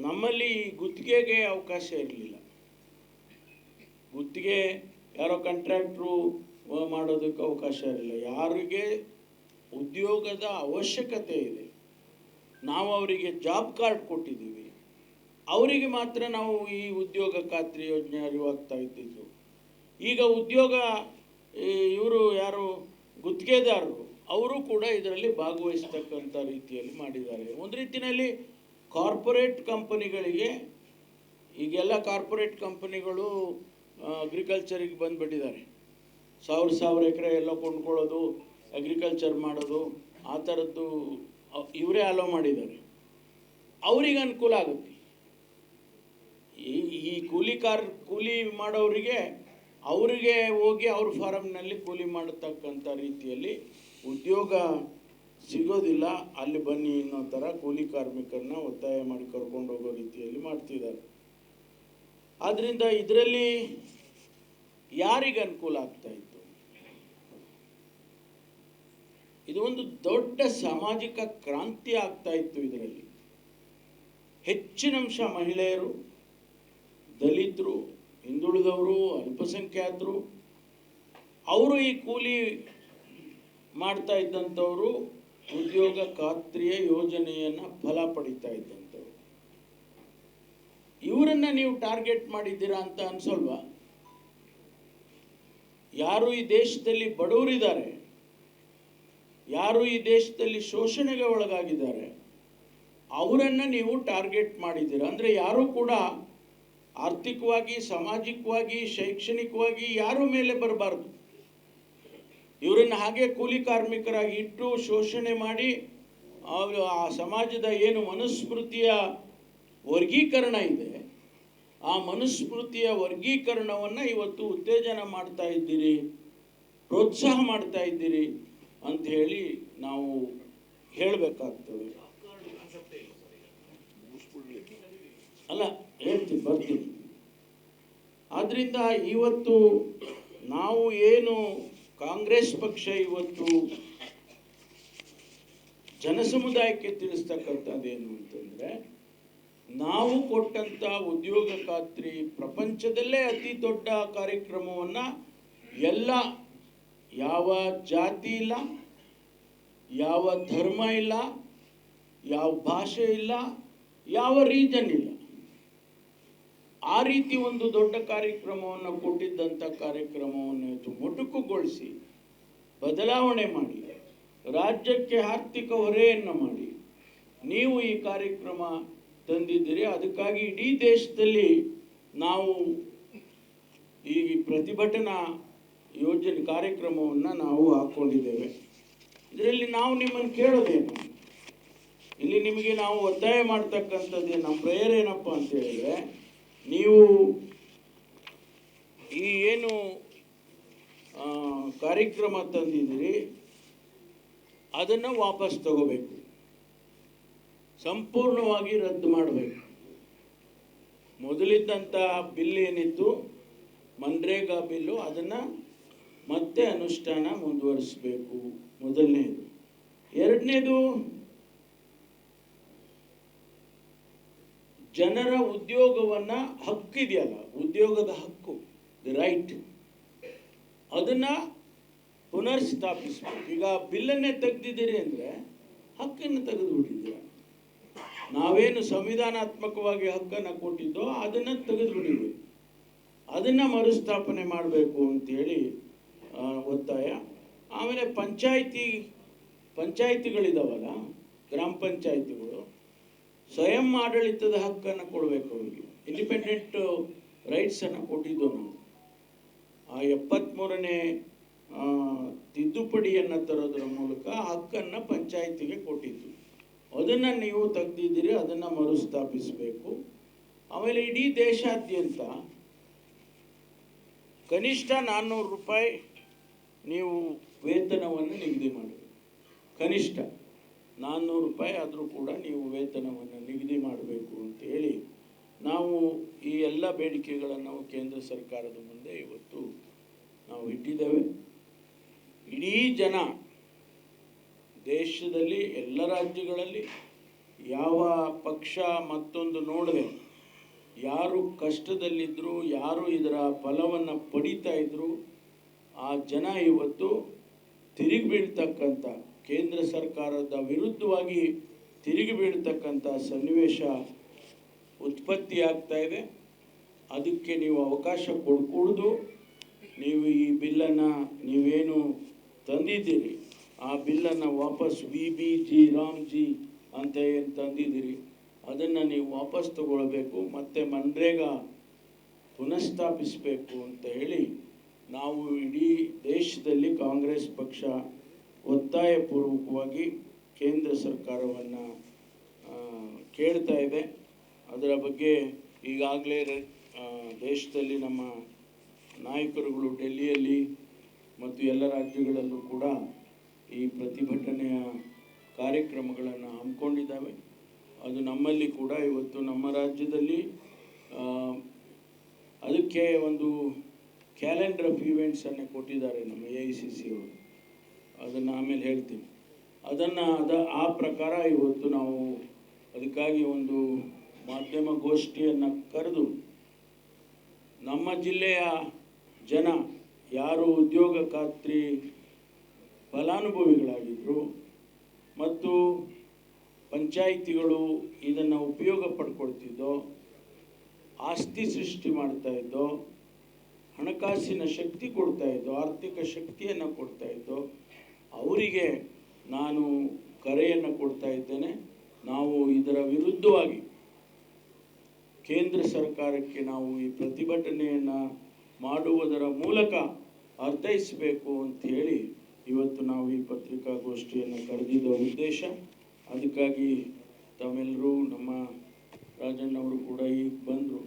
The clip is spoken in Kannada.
ನಮ್ಮಲ್ಲಿ ಗುತ್ತಿಗೆಗೆ ಅವಕಾಶ ಇರಲಿಲ್ಲ. ಗುತ್ತಿಗೆ ಯಾರೋ ಕಾಂಟ್ರಾಕ್ಟ್ರು ಮಾಡೋದಕ್ಕೆ ಅವಕಾಶ ಇರಲಿಲ್ಲ. ಯಾರಿಗೆ ಉದ್ಯೋಗದ ಅವಶ್ಯಕತೆ ಇದೆ, ನಾವು ಅವರಿಗೆ ಜಾಬ್ ಕಾರ್ಡ್ ಕೊಟ್ಟಿದ್ದೀವಿ, ಅವರಿಗೆ ಮಾತ್ರ ನಾವು ಈ ಉದ್ಯೋಗ ಖಾತ್ರಿ ಯೋಜನೆ ಅರಿವಾಗ್ತಾ ಇದ್ದಿದ್ದು. ಈಗ ಉದ್ಯೋಗ ಇವರು ಯಾರು ಗುತ್ತಿಗೆದಾರರು ಅವರು ಕೂಡ ಇದರಲ್ಲಿ ಭಾಗವಹಿಸ್ತಕ್ಕಂಥ ರೀತಿಯಲ್ಲಿ ಮಾಡಿದ್ದಾರೆ. ಒಂದು ರೀತಿಯಲ್ಲಿ ಕಾರ್ಪೊರೇಟ್ ಕಂಪನಿಗಳಿಗೆ, ಈಗೆಲ್ಲ ಕಾರ್ಪೊರೇಟ್ ಕಂಪನಿಗಳು ಅಗ್ರಿಕಲ್ಚರಿಗೆ ಬಂದುಬಿಟ್ಟಿದ್ದಾರೆ. ಸಾವಿರ ಎಕರೆ ಎಲ್ಲ ಕೊಂಡ್ಕೊಳ್ಳೋದು, ಅಗ್ರಿಕಲ್ಚರ್ ಮಾಡೋದು, ಆ ಥರದ್ದು ಇವರೇ ಅಲೋ ಮಾಡಿದ್ದಾರೆ. ಅವರಿಗೆ ಅನುಕೂಲ ಆಗುತ್ತೆ. ಈ ಕೂಲಿ ಮಾಡೋರಿಗೆ ಅವರಿಗೆ ಹೋಗಿ ಅವ್ರ ಫಾರಮ್ನಲ್ಲಿ ಕೂಲಿ ಮಾಡತಕ್ಕಂಥ ರೀತಿಯಲ್ಲಿ ಉದ್ಯೋಗ ಸಿಗೋದಿಲ್ಲ. ಅಲ್ಲಿ ಬನ್ನಿ ಅನ್ನೋ ಥರ ಕೂಲಿ ಕಾರ್ಮಿಕರನ್ನ ಒತ್ತಾಯ ಮಾಡಿ ಕರ್ಕೊಂಡು ಹೋಗೋ ರೀತಿಯಲ್ಲಿ ಮಾಡ್ತಿದ್ದಾರೆ. ಆದ್ದರಿಂದ ಇದರಲ್ಲಿ ಯಾರಿಗೆ ಅನುಕೂಲ ಆಗ್ತಾ ಇತ್ತು? ಇದು ಒಂದು ದೊಡ್ಡ ಸಾಮಾಜಿಕ ಕ್ರಾಂತಿ ಆಗ್ತಾ ಇತ್ತು. ಇದರಲ್ಲಿ ಹೆಚ್ಚಿನಂಶ ಮಹಿಳೆಯರು, ದಲಿತರು, ಹಿಂದುಳಿದವರು, ಅಲ್ಪಸಂಖ್ಯಾತರು, ಅವರು ಈ ಕೂಲಿ ಮಾಡ್ತಾ ಇದ್ದಂಥವರು ಉದ್ಯೋಗ ಖಾತ್ರಿಯ ಯೋಜನೆಯನ್ನು ಫಲ ಪಡಿತಾ ಇದ್ದಂಥವ್ರು. ಇವರನ್ನ ನೀವು ಟಾರ್ಗೆಟ್ ಮಾಡಿದ್ದೀರಾ ಅಂತ ಅನ್ಸಲ್ವಾ? ಯಾರು ಈ ದೇಶದಲ್ಲಿ ಬಡವರಿದ್ದಾರೆ, ಯಾರು ಈ ದೇಶದಲ್ಲಿ ಶೋಷಣೆಗೆ ಒಳಗಾಗಿದ್ದಾರೆ, ಅವರನ್ನು ನೀವು ಟಾರ್ಗೆಟ್ ಮಾಡಿದ್ದೀರಾ. ಅಂದರೆ ಯಾರೂ ಕೂಡ ಆರ್ಥಿಕವಾಗಿ, ಸಾಮಾಜಿಕವಾಗಿ, ಶೈಕ್ಷಣಿಕವಾಗಿ ಯಾರ ಮೇಲೆ ಬರಬಾರ್ದು. ಇವರನ್ನು ಹಾಗೆ ಕೂಲಿ ಕಾರ್ಮಿಕರಾಗಿ ಇಟ್ಟು ಶೋಷಣೆ ಮಾಡಿ ಆ ಸಮಾಜದ ಏನು ಮನುಸ್ಮೃತಿಯ ವರ್ಗೀಕರಣ ಇದೆ, ಆ ಮನುಸ್ಮೃತಿಯ ವರ್ಗೀಕರಣವನ್ನು ಇವತ್ತು ಉತ್ತೇಜನ ಮಾಡ್ತಾ ಇದ್ದೀರಿ, ಪ್ರೋತ್ಸಾಹ ಮಾಡ್ತಾ ಇದ್ದೀರಿ ಅಂತ ಹೇಳಿ ನಾವು ಹೇಳಬೇಕಾಗ್ತದೆ. ಅಲ್ಲ, ಹೇಳ್ತೀನಿ, ಬರ್ತೀನಿ. ಆದ್ದರಿಂದ ಇವತ್ತು ನಾವು ಏನು ಕಾಂಗ್ರೆಸ್ ಪಕ್ಷ ಇವತ್ತು ಜನಸಮುದಾಯಕ್ಕೆ ತಿಳಿಸ್ತಕ್ಕಂಥದ್ದೇನು ಅಂತಂದರೆ, ನಾವು ಕೊಟ್ಟಂಥ ಉದ್ಯೋಗ ಖಾತ್ರಿ ಪ್ರಪಂಚದಲ್ಲೇ ಅತಿ ದೊಡ್ಡ ಕಾರ್ಯಕ್ರಮವನ್ನು ಎಲ್ಲ, ಯಾವ ಜಾತಿ ಇಲ್ಲ, ಯಾವ ಧರ್ಮ ಇಲ್ಲ, ಯಾವ ಭಾಷೆ ಇಲ್ಲ, ಯಾವ ರೀಜನ್ ಇಲ್ಲ, ಆ ರೀತಿ ಒಂದು ದೊಡ್ಡ ಕಾರ್ಯಕ್ರಮವನ್ನು ಕೊಟ್ಟಿದ್ದಂಥ ಕಾರ್ಯಕ್ರಮವನ್ನು ಮೊಟಕುಗೊಳಿಸಿ ಬದಲಾವಣೆ ಮಾಡಿ ರಾಜ್ಯಕ್ಕೆ ಆರ್ಥಿಕ ಹೊರೆಯನ್ನು ಮಾಡಿ ನೀವು ಈ ಕಾರ್ಯಕ್ರಮ ತಂದಿದ್ದೀರಿ. ಅದಕ್ಕಾಗಿ ಇಡೀ ದೇಶದಲ್ಲಿ ನಾವು ಈ ಪ್ರತಿಭಟನಾ ಯೋಜನೆ ಕಾರ್ಯಕ್ರಮವನ್ನು ನಾವು ಹಾಕ್ಕೊಂಡಿದ್ದೇವೆ. ಇದರಲ್ಲಿ ನಾವು ನಿಮ್ಮನ್ನು ಕೇಳೋದೇನು, ಇಲ್ಲಿ ನಿಮಗೆ ನಾವು ಒತ್ತಾಯ ಮಾಡ್ತಕ್ಕಂಥದ್ದು, ನಮ್ಮ ಪ್ರೇಯರ್ ಏನಪ್ಪ ಅಂತ ಹೇಳಿದ್ರೆ, ನೀವು ಈ ಏನು ಕಾರ್ಯಕ್ರಮ ತಂದಿದ್ದೀರಿ ಅದನ್ನು ವಾಪಸ್ ತಗೋಬೇಕು, ಸಂಪೂರ್ಣವಾಗಿ ರದ್ದು ಮಾಡಬೇಕು. ಮೊದಲಿದ್ದಂಥ ಬಿಲ್ ಏನಿತ್ತು ಮನ್ರೇಗಾ ಬಿಲ್ಲು, ಅದನ್ನು ಮತ್ತೆ ಅನುಷ್ಠಾನ ಮುಂದುವರಿಸಬೇಕು, ಮೊದಲನೇದು. ಎರಡನೇದು, ಜನರ ಉದ್ಯೋಗವನ್ನು ಹಕ್ಕಿದೆಯಲ್ಲ, ಉದ್ಯೋಗದ ಹಕ್ಕು, ದಿ ರೈಟ್, ಅದನ್ನು ಪುನರ್ ಸ್ಥಾಪಿಸಬೇಕು. ಈಗ ಬಿಲ್ಲನ್ನೇ ತೆಗೆದಿದ್ದೀರಿ ಅಂದರೆ ಹಕ್ಕನ್ನು ತೆಗೆದುಬಿಟ್ಟಿದ್ದೀರ. ನಾವೇನು ಸಂವಿಧಾನಾತ್ಮಕವಾಗಿ ಹಕ್ಕನ್ನು ಕೊಟ್ಟಿದ್ದೋ ಅದನ್ನು ತೆಗೆದುಬಿಟ್ಟಿದ್ದೀವಿ, ಅದನ್ನು ಮರುಸ್ಥಾಪನೆ ಮಾಡಬೇಕು ಅಂತೇಳಿ ಒತ್ತಾಯ. ಆಮೇಲೆ ಪಂಚಾಯಿತಿಗಳಿದಾವಲ್ಲ, ಗ್ರಾಮ ಪಂಚಾಯಿತಿಗಳು, ಸ್ವಯಂ ಆಡಳಿತದ ಹಕ್ಕನ್ನು ಕೊಡಬೇಕು ಅವರಿಗೆ. ಇಂಡಿಪೆಂಡೆಂಟ್ ರೈಟ್ಸನ್ನು ಕೊಟ್ಟಿದ್ದು ನಾವು. ಆ 73ನೇ ತಿದ್ದುಪಡಿಯನ್ನು ತರೋದ್ರ ಮೂಲಕ ಹಕ್ಕನ್ನು ಪಂಚಾಯಿತಿಗೆ ಕೊಟ್ಟಿದ್ದು. ಅದನ್ನು ನೀವು ತೆಗೆದಿದ್ದೀರಿ, ಅದನ್ನು ಮರುಸ್ಥಾಪಿಸಬೇಕು. ಆಮೇಲೆ ಇಡೀ ದೇಶಾದ್ಯಂತ ಕನಿಷ್ಠ 400 ರೂಪಾಯಿ ನೀವು ವೇತನವನ್ನು ನಿಗದಿ ಮಾಡಬೇಕು. ಕನಿಷ್ಠ 400 ರೂಪಾಯಿ ಆದರೂ ಕೂಡ ನೀವು ವೇತನವನ್ನು ನಿಗದಿ ಮಾಡಬೇಕು ಅಂತೇಳಿ ನಾವು ಈ ಎಲ್ಲ ಬೇಡಿಕೆಗಳನ್ನು ನಾವು ಕೇಂದ್ರ ಸರ್ಕಾರದ ಮುಂದೆ ಇವತ್ತು ನಾವು ಇಟ್ಟಿದ್ದೇವೆ. ಇಡೀ ಜನ ದೇಶದಲ್ಲಿ ಎಲ್ಲ ರಾಜ್ಯಗಳಲ್ಲಿ ಯಾವ ಪಕ್ಷ ಪಕ್ಷ ಮತ್ತೊಂದು ನೋಡದೆ ಯಾರು ಕಷ್ಟದಲ್ಲಿದ್ದರು, ಯಾರು ಇದರ ಫಲವನ್ನು ಪಡಿತಾ ಇದ್ರು ಆ ಜನ ಇವತ್ತು ತಿರುಗಿ ಬೀಳ್ತಕ್ಕಂಥ, ಕೇಂದ್ರ ಸರ್ಕಾರದ ವಿರುದ್ಧವಾಗಿ ತಿರುಗಿ ಬೀಳ್ತಕ್ಕಂಥ ಸನ್ನಿವೇಶ ಉತ್ಪತ್ತಿ ಆಗ್ತಾ ಇದೆ. ಅದಕ್ಕೆ ನೀವು ಅವಕಾಶ ಕೊಡ್ಕೂಡ್ದು. ನೀವು ಈ ಬಿಲ್ಲನ್ನು ನೀವೇನು ತಂದಿದ್ದೀರಿ ಆ ಬಿಲ್ಲನ್ನು ವಾಪಸ್ BBG ರಾಮ್ಜಿ ಅಂತ ಏನು ತಂದಿದ್ದೀರಿ ಅದನ್ನು ನೀವು ವಾಪಸ್ ತಗೊಳ್ಬೇಕು, ಮತ್ತು ಮನ್ರೇಗಾ ಪುನಃಸ್ಥಾಪಿಸಬೇಕು ಅಂತ ಹೇಳಿ ನಾವು ಇಡೀ ದೇಶದಲ್ಲಿ ಕಾಂಗ್ರೆಸ್ ಪಕ್ಷ ಒತ್ತಾಯಪೂರ್ವಕವಾಗಿ ಕೇಂದ್ರ ಸರ್ಕಾರವನ್ನು ಕೇಳ್ತಾ ಇದೆ. ಅದರ ಬಗ್ಗೆ ಈಗಾಗಲೇ ದೇಶದಲ್ಲಿ ನಮ್ಮ ನಾಯಕರುಗಳು ಡೆಲ್ಲಿಯಲ್ಲಿ ಮತ್ತು ಎಲ್ಲ ರಾಜ್ಯಗಳಲ್ಲೂ ಕೂಡ ಈ ಪ್ರತಿಭಟನೆಯ ಕಾರ್ಯಕ್ರಮಗಳನ್ನು ಹಮ್ಮಿಕೊಂಡಿದ್ದಾವೆ. ಅದು ನಮ್ಮಲ್ಲಿ ಕೂಡ ಇವತ್ತು ನಮ್ಮ ರಾಜ್ಯದಲ್ಲಿ ಅದಕ್ಕೆ ಒಂದು ಕ್ಯಾಲೆಂಡರ್ ಆಫ್ ಈವೆಂಟ್ಸನ್ನು ಕೊಟ್ಟಿದ್ದಾರೆ ನಮ್ಮ AICC ಅವರು. ಅದನ್ನು ಆಮೇಲೆ ಹೇಳ್ತೀನಿ. ಆ ಪ್ರಕಾರ ಇವತ್ತು ನಾವು ಅದಕ್ಕಾಗಿ ಒಂದು ಮಾಧ್ಯಮ ಗೋಷ್ಠಿಯನ್ನು ಕರೆದು ನಮ್ಮ ಜಿಲ್ಲೆಯ ಜನ ಯಾರು ಉದ್ಯೋಗ ಖಾತ್ರಿ ಫಲಾನುಭವಿಗಳಾಗಿದ್ದರು ಮತ್ತು ಪಂಚಾಯಿತಿಗಳು ಇದನ್ನು ಉಪಯೋಗ ಪಡ್ಕೊಳ್ತಿದ್ದೋ, ಆಸ್ತಿ ಸೃಷ್ಟಿ ಮಾಡ್ತಾ ಇದ್ದೋ, ಹಣಕಾಸಿನ ಶಕ್ತಿ ಕೊಡ್ತಾ ಇದ್ದೋ, ಆರ್ಥಿಕ ಶಕ್ತಿಯನ್ನು ಕೊಡ್ತಾ ಇದ್ದೋ ಅವರಿಗೆ ನಾನು ಕರೆಯನ್ನು ಕೊಡ್ತಾ ಇದ್ದೇನೆ. ನಾವು ಇದರ ವಿರುದ್ಧವಾಗಿ ಕೇಂದ್ರ ಸರ್ಕಾರಕ್ಕೆ ನಾವು ಈ ಪ್ರತಿಭಟನೆಯನ್ನು ಮಾಡುವುದರ ಮೂಲಕ ಅರ್ಥೈಸಬೇಕು ಅಂಥೇಳಿ ಇವತ್ತು ನಾವು ಈ ಪತ್ರಿಕಾಗೋಷ್ಠಿಯನ್ನು ಕರೆದಿದ್ದ ಉದ್ದೇಶ. ಅದಕ್ಕಾಗಿ ತಾವೆಲ್ಲರೂ ನಮ್ಮ ರಾಜಣ್ಣವರು ಕೂಡ ಈಗ ಬಂದರು.